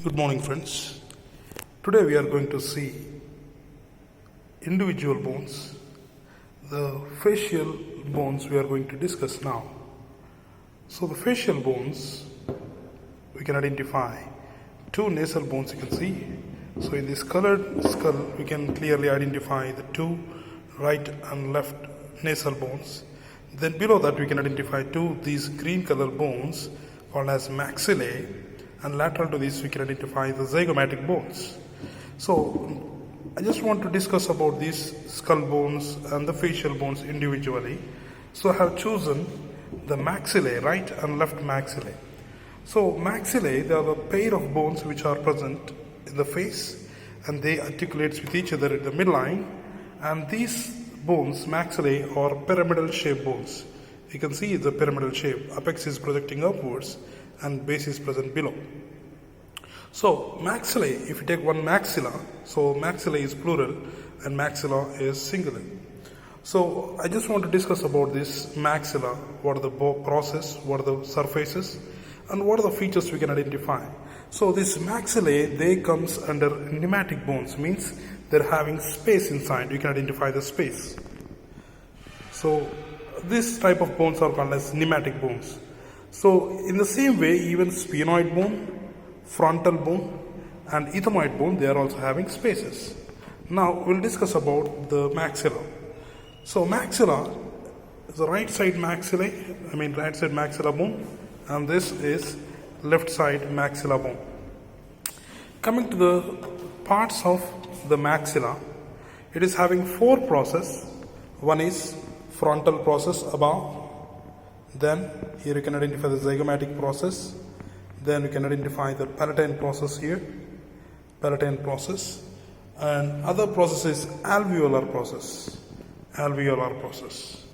Good morning, friends. Today we are going to see individual bones. The facial bones we are going to discuss now. So the facial bones, we can identify two nasal bones, you can see. So in this colored skull, we can clearly identify the two right and left nasal bones. Then below that we can identify two these green color bones called as maxillae, and lateral to this we can identify the zygomatic bones. So I just want to discuss about these skull bones and the facial bones individually. So I have chosen the maxillae, right and left maxillae. So maxillae, they are the pair of bones which are present in the face and they articulate with each other at the midline, and these bones, maxillae, are pyramidal shaped bones. You can see the pyramidal shape. Apex is projecting upwards and base is present below. So maxillae, if you take one maxilla, so maxillae is plural and maxilla is singular. So I just want to discuss about this maxilla, what are the process, what are the surfaces, and what are the features we can identify. So this maxillae, they comes under pneumatic bones, means they're having space inside. You can identify the space. So this type of bones are called as pneumatic bones. So in the same way, even sphenoid bone, frontal bone and ethmoid bone, they are also having spaces. Now we'll discuss about the maxilla. So maxilla is the right side maxillae, right side maxilla bone, and this is left side maxilla bone. Coming to the parts of the maxilla, it is having four processes. One is frontal process above. Then here you can identify the zygomatic process. Then you can identify the palatine process here, palatine process, and other process is alveolar process. Alveolar process.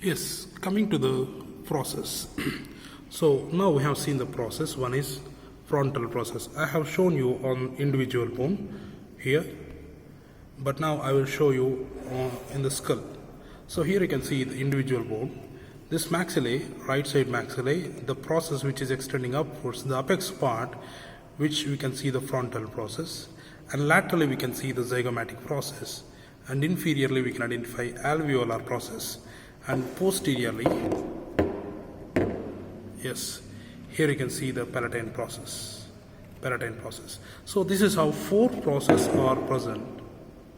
Yes, coming to the process. So now we have seen the process. One is frontal process. I have shown you on individual bone here, but now I will show you in the skull. So here you can see the individual bone. This maxillae, right side maxillae, the process which is extending upwards, the apex part, which we can see the frontal process, and laterally we can see the zygomatic process, and inferiorly we can identify alveolar process, and posteriorly, yes, here you can see the palatine process. Palatine process. So this is how four processes are present.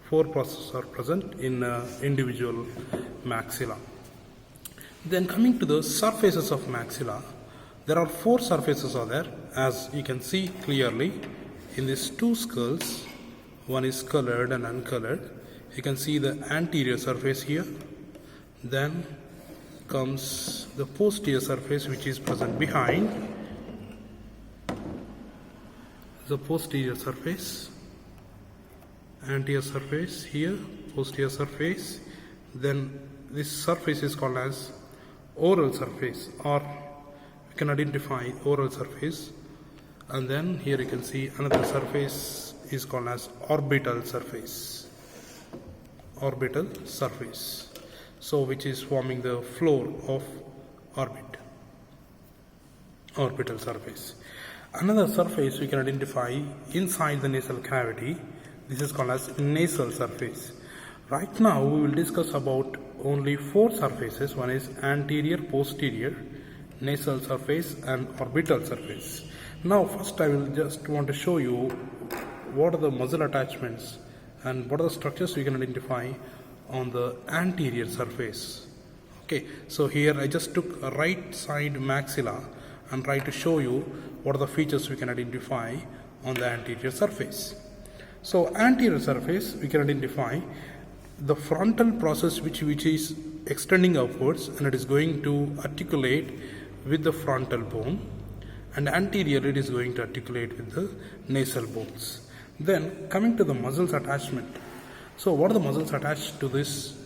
Four processes are present in individual maxilla. Then coming to the surfaces of maxilla, there are four surfaces are there, as you can see clearly in these two skulls. One is colored and uncolored. You can see the anterior surface here. Then comes the posterior surface, which is present behind the posterior surface. Anterior surface here, posterior surface. Then this surface is called as oral surface, or you can identify oral surface. And then here you can see another surface is called as orbital surface. Orbital surface. So which is forming the floor of orbit. Orbital surface. Another surface we can identify inside the nasal cavity. This is called as nasal surface. Right now we will discuss about only four surfaces. One is anterior, posterior, nasal surface and orbital surface. Now first I will just want to show you what are the muscle attachments and what are the structures we can identify on the anterior surface. Okay, so here I just took a right side maxilla and try to show you what are the features we can identify on the anterior surface. So anterior surface, we can identify the frontal process which is extending upwards, and it is going to articulate with the frontal bone, and anterior it is going to articulate with the nasal bones. Then coming to the muscles attachment. So what are the muscles attached to this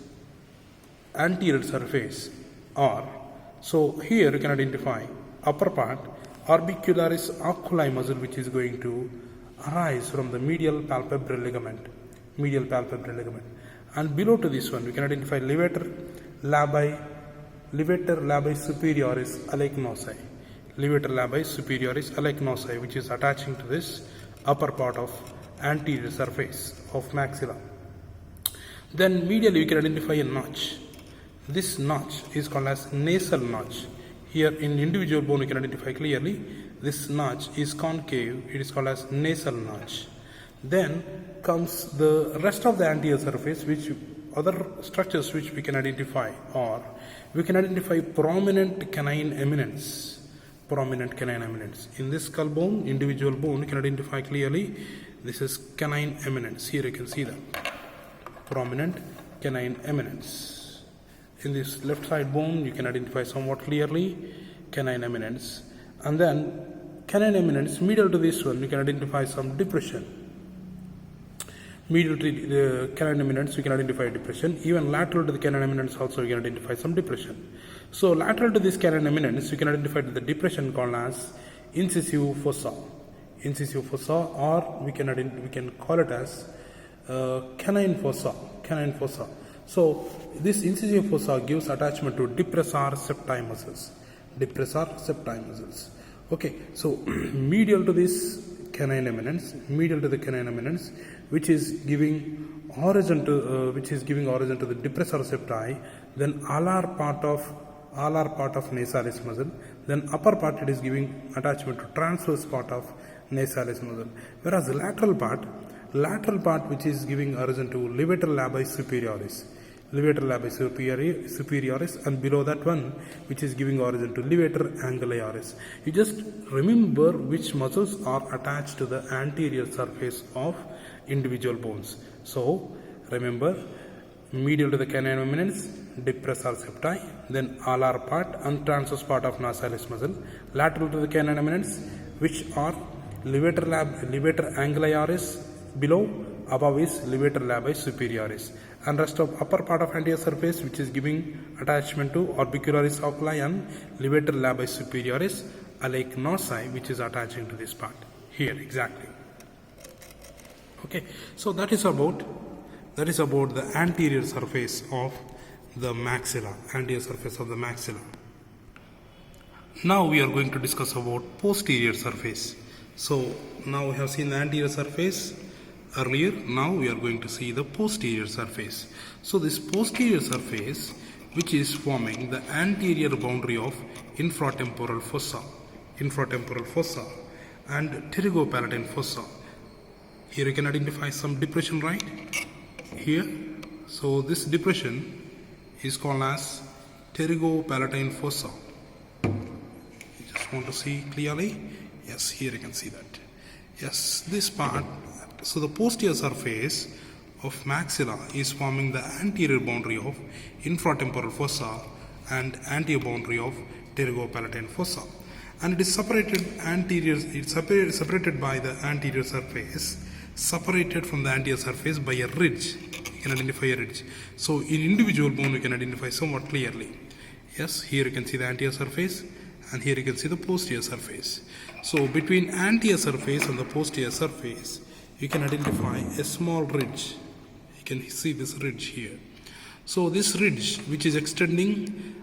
anterior surface are? So here you can identify upper part, orbicularis oculi muscle, which is going to arise from the medial palpebral ligament. Medial palpebral ligament. And below to this one, we can identify levator labii superioris alecnosi. levator labii superioris alecnosi, which is attaching to this upper part of anterior surface of maxilla. Then medially we can identify a notch. This notch is called as nasal notch. Here in individual bone you can identify clearly this notch is concave, it is called as nasal notch. Then comes the rest of the anterior surface, which other structures which we can identify, or we can identify prominent canine eminence. Prominent canine eminence. In this skull bone, individual bone, you can identify clearly this is canine eminence. Here you can see that. Prominent canine eminence. In this left side bone, you can identify somewhat clearly canine eminence. And then canine eminence, medial to this one, you can identify some depression. Medial to the canine eminence, we can identify depression. Even lateral to the canine eminence also, we can identify some depression. So lateral to this canine eminence, you can identify the depression called as incisive fossa. Incisive fossa, or we can call it as canine fossa. Canine fossa. So this incisive fossa gives attachment to depressor septi muscles. Depressor septi muscles. Okay, so medial to this canine eminence, medial to the canine eminence, which is giving origin to the depressor septi, then alar part of nasalis muscle, then upper part it is giving attachment to transverse part of nasalis muscle, whereas the lateral part which is giving origin to levator labii superioris, and below that one which is giving origin to levator angularis. You just remember which muscles are attached to the anterior surface of individual bones. So remember, medial to the canine eminence, depressor septi, then alar part and transverse part of nasalis muscle, lateral to the canine eminence, which are levator angularis below, above is levator labii superioris, and rest of upper part of anterior surface which is giving attachment to orbicularis oculi and levator labii superioris alecnosi, which is attaching to this part here exactly. Okay, so that is about the anterior surface of the maxilla, anterior surface of the maxilla. Now we are going to discuss about posterior surface. So now we have seen the anterior surface earlier. Now we are going to see the posterior surface. So this posterior surface, which is forming the anterior boundary of infratemporal fossa and pterygopalatine fossa. Here you can identify some depression right here. So this depression is called as pterygopalatine fossa. You just want to see clearly. Yes, here you can see that. Yes, this part. So the posterior surface of maxilla is forming the anterior boundary of infratemporal fossa and anterior boundary of pterygopalatine fossa, and it is separated by the anterior surface, separated from the anterior surface by a ridge. You can identify a ridge. So in individual bone you can identify somewhat clearly. Yes, here you can see the anterior surface, and here you can see the posterior surface. So between anterior surface and the posterior surface, you can identify a small ridge. You can see this ridge here. So this ridge, which is extending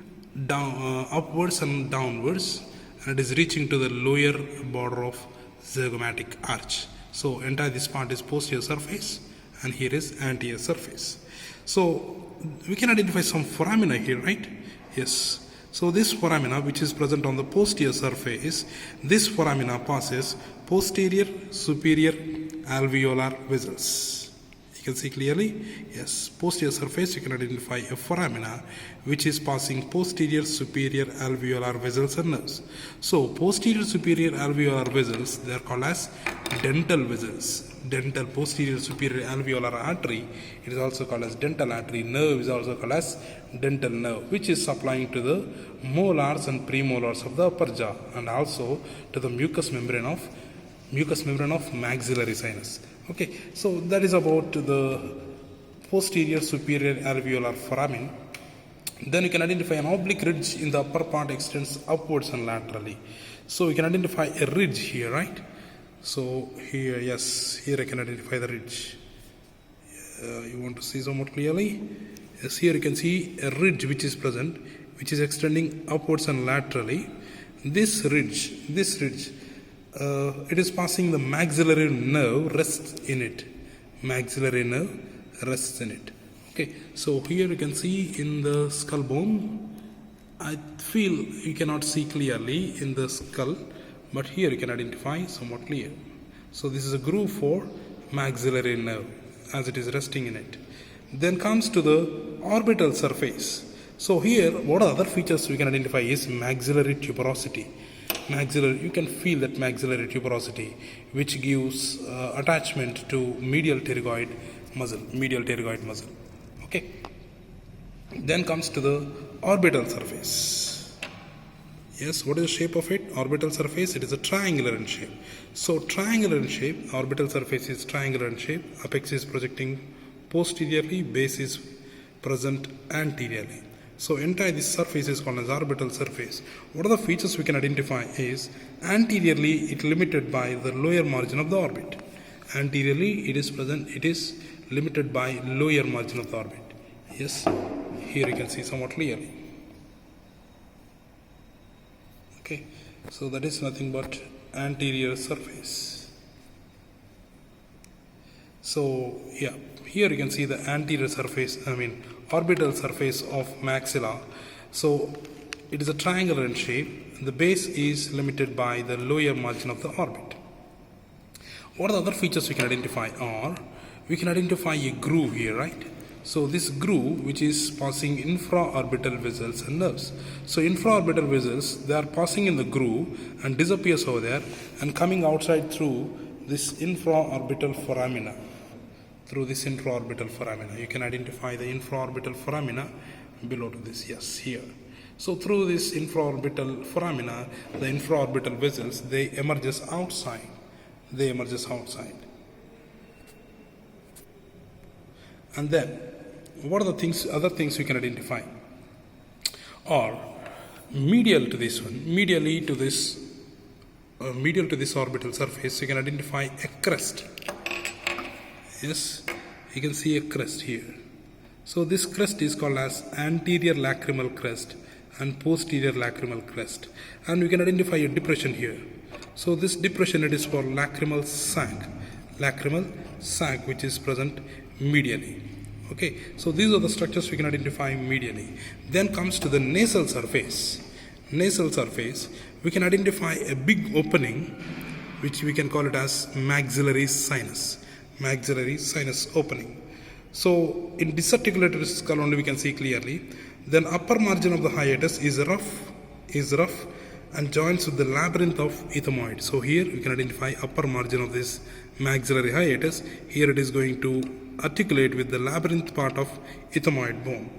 down, upwards and downwards, and it is reaching to the lower border of zygomatic arch. So entire this part is posterior surface, and here is anterior surface. So we can identify some foramina here, right? Yes. So this foramina, which is present on the posterior surface, this foramina passes posterior superior alveolar vessels. You can see clearly. Yes, posterior surface you can identify a foramina which is passing posterior superior alveolar vessels and nerves. So posterior superior alveolar vessels, they are called as dental vessels. Dental posterior superior alveolar artery, it is also called as dental artery. Nerve is also called as dental nerve, which is supplying to the molars and premolars of the upper jaw, and also to the mucous membrane of maxillary sinus. Okay, so that is about the posterior superior alveolar foramen. Then you can identify an oblique ridge in the upper part extends upwards and laterally. So you can identify a ridge here, right? So here, yes, here I can identify the ridge. You want to see somewhat clearly? Yes, here you can see a ridge which is present, which is extending upwards and laterally. This ridge, it is passing the maxillary nerve, rests in it. Maxillary nerve rests in it. Okay, so here you can see in the skull bone, I feel you cannot see clearly in the skull, but here you can identify somewhat clear. So this is a groove for maxillary nerve as it is resting in it. Then comes to the orbital surface. So here what other features we can identify is maxillary tuberosity. Maxillary, you can feel that maxillary tuberosity, which gives attachment to medial pterygoid muscle. Okay. Then comes to the orbital surface. Yes, what is the shape of it? Orbital surface, it is a triangular in shape. So triangular in shape, orbital surface is triangular in shape. Apex is projecting posteriorly, base is present anteriorly. So entire this surface is called as orbital surface. What are the features we can identify is anteriorly it limited by the lower margin of the orbit. Anteriorly it is present, it is limited by lower margin of the orbit. Yes, here you can see somewhat clearly. Okay, so that is nothing but anterior surface. So yeah, here you can see the anterior surface, orbital surface of maxilla. So it is a triangular in shape. The base is limited by the lower margin of the orbit. What are the other features we can identify are, we can identify a groove here, right? So this groove which is passing infraorbital vessels and nerves. So infraorbital vessels, they are passing in the groove and disappears over there and coming outside through this infraorbital foramina. Through this infraorbital foramina. You can identify the infraorbital foramina below to this, yes, here. So through this infraorbital foramina, the infraorbital vessels, they emerges outside. And then, what are the other things we can identify? Or medial to this one, medial to this orbital surface, you can identify a crest. Yes, you can see a crest here. So this crest is called as anterior lacrimal crest and posterior lacrimal crest. And we can identify a depression here. So this depression, it is called lacrimal sac, which is present medially. Okay, so these are the structures we can identify medially. Then comes to the nasal surface. Nasal surface, we can identify a big opening, which we can call it as maxillary sinus. Maxillary sinus opening. So in disarticulated skull only we can see clearly. Then upper margin of the hiatus is rough and joins with the labyrinth of ethmoid. So here we can identify upper margin of this maxillary hiatus. Here it is going to articulate with the labyrinth part of ethmoid bone.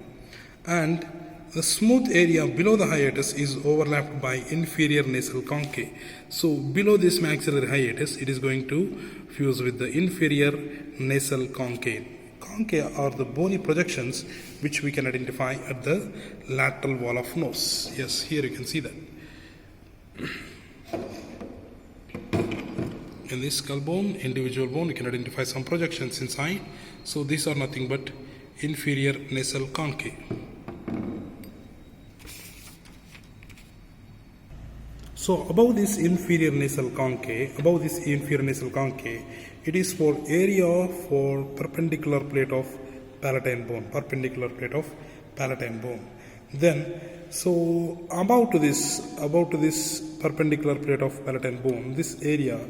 And the smooth area below the hiatus is overlapped by inferior nasal conchae. So below this maxillary hiatus, it is going to fuse with the inferior nasal conchae. Conchae are the bony projections which we can identify at the lateral wall of nose. Yes, here you can see that. In this skull bone, individual bone, you can identify some projections inside. So these are nothing but inferior nasal conchae. So above this inferior nasal conchae, it is for area for perpendicular plate of palatine bone, Then, so about to this perpendicular plate of palatine bone, this area,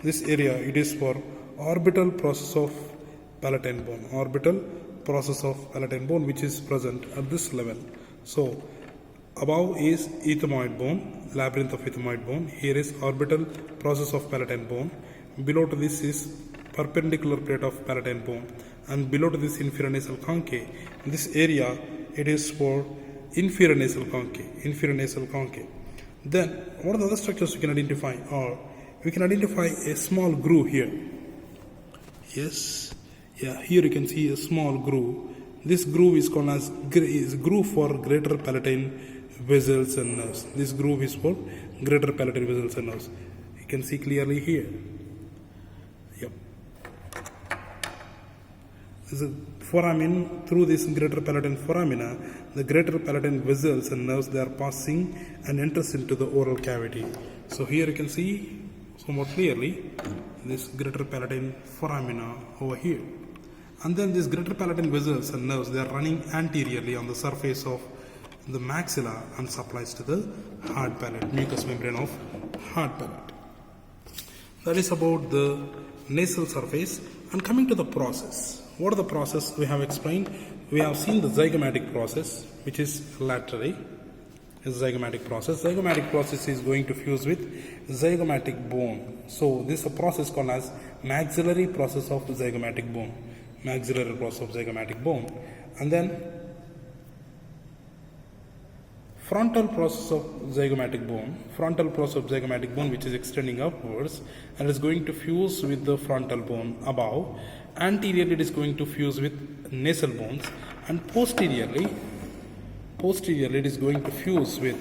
it is for orbital process of palatine bone, which is present at this level. So above is ethmoid bone, labyrinth of ethmoid bone. Here is orbital process of palatine bone. Below to this is perpendicular plate of palatine bone, and below to this inferior nasal conchae. This area, it is for inferior nasal conchae. Then what are the other structures we can identify? Or we can identify a small groove here. Yes, yeah, here you can see a small groove. This groove is called as groove for greater palatine vessels and nerves. This groove is for greater palatine vessels and nerves. You can see clearly here. Yep. is a foramen. Through this greater palatine foramina, the greater palatine vessels and nerves, they are passing and enters into the oral cavity. So here you can see somewhat clearly this greater palatine foramina over here. And then these greater palatine vessels and nerves, they are running anteriorly on the surface of the maxilla and supplies to the hard palate, mucous membrane of hard palate. That is about the nasal surface. And coming to the process, what are the process we have explained? We have seen the zygomatic process, which is laterally. Is zygomatic process. Zygomatic process is going to fuse with zygomatic bone. So this is a process called as maxillary process of zygomatic bone. Maxillary process of zygomatic bone. And then frontal process of zygomatic bone. Frontal process of zygomatic bone, which is extending upwards and is going to fuse with the frontal bone above. Anteriorly it is going to fuse with nasal bones, and posteriorly it is going to fuse with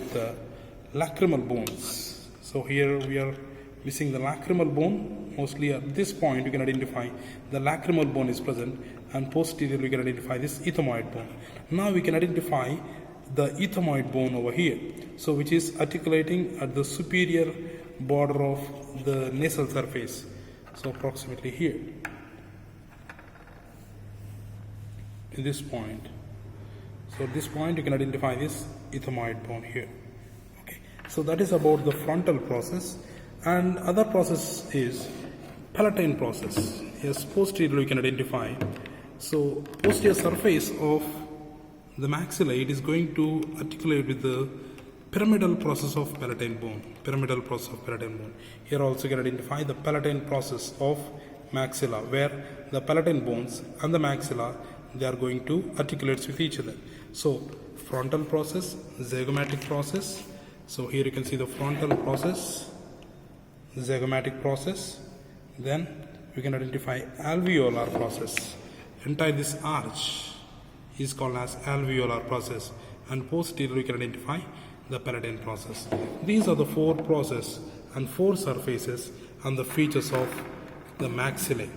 lacrimal bones. So here we are missing the lacrimal bone. Mostly at this point you can identify the lacrimal bone is present, and posteriorly we can identify this ethmoid bone. Now we can identify the ethmoid bone over here, so which is articulating at the superior border of the nasal surface, so approximately here in this point. So at this point you can identify this ethmoid bone here. Okay, so that is about the frontal process. And other process is palatine process. Yes, posteriorly you can identify. So posterior surface of the maxilla, it is going to articulate with the pyramidal process of palatine bone. Pyramidal process of palatine bone. Here also you can identify the palatine process of maxilla, where the palatine bones and the maxilla, they are going to articulate with each other. So frontal process, zygomatic process. So here you can see the frontal process, zygomatic process. Then we can identify alveolar process. Entire this arch is called as alveolar process, and posteriorly we can identify the palatine process. These are the four processes and four surfaces and the features of the maxillae.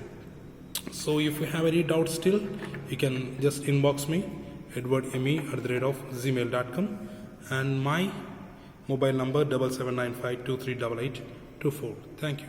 So if you have any doubts still, you can just inbox me, edwardme@gmail.com, and my mobile number 7795238824. Thank you.